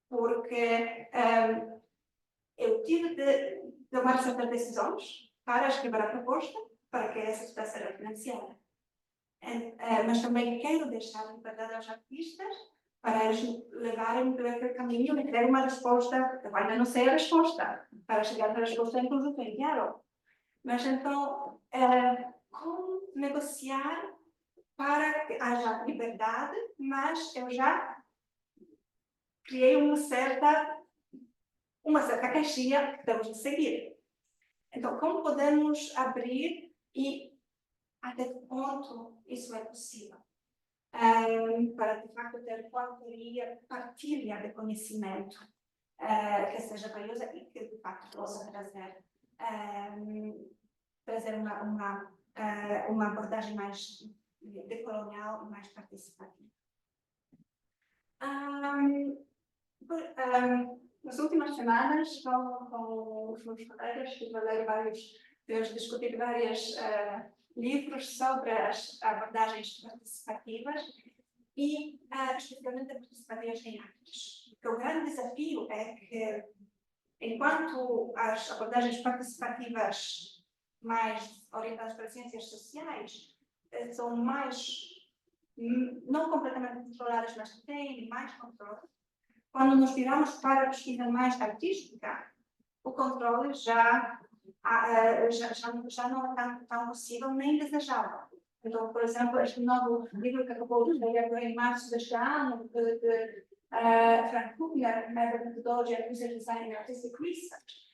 Porque eu tive de tomar certas decisões para escrever a proposta, para que essa pudesse ser financiada. Mas também quero deixar liberdade aos artistas para eles levarem por aquele caminho e ter uma resposta, eu ainda não sei a resposta, para chegar à resposta em conjunto em diálogo. Mas então, como negociar para que haja liberdade, mas eu já criei uma certa caixinha que temos de seguir. Então, como podemos abrir e até que ponto isso é possível? Para, de facto, ter coautoria, partilha de conhecimento que seja valiosa e que, de facto, possa trazer uma uma abordagem mais decolonial e mais participativa. Nas últimas semanas, com os meus colegas, estive a ler discutir vários livros sobre as abordagens participativas e, especificamente, participativas em artes. Porque o grande desafio é que, enquanto as abordagens participativas mais orientadas para as ciências sociais são não completamente controladas, mas têm mais controle, quando nos viramos para a pesquisa mais artística, o controle já não é tão possível nem desejável. Então, por exemplo, este novo livro que acabou de sair agora em março deste ano, de Frank Kuchner, Methodology of User Design and Artistic Research,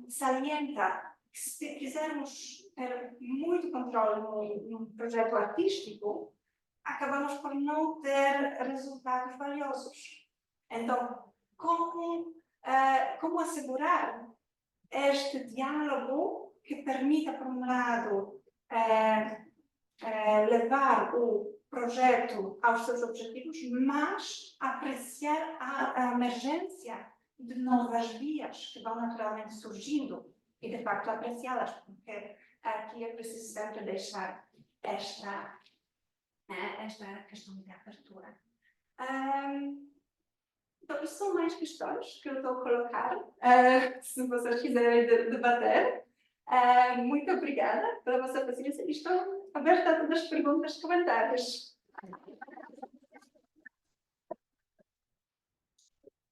salienta que se quisermos ter muito controle num projeto artístico, acabamos por não ter resultados valiosos. Então, como assegurar este diálogo que permita, por um lado, levar o projeto aos seus objetivos, mas apreciar a emergência de novas vias que vão naturalmente surgindo e, de facto, apreciá-las, porque aqui é preciso sempre deixar esta questão de abertura. Então, isso são mais questões que eu estou a colocar, se vocês quiserem debater. Muito obrigada pela vossa paciência e estou aberta a todas as perguntas e comentários.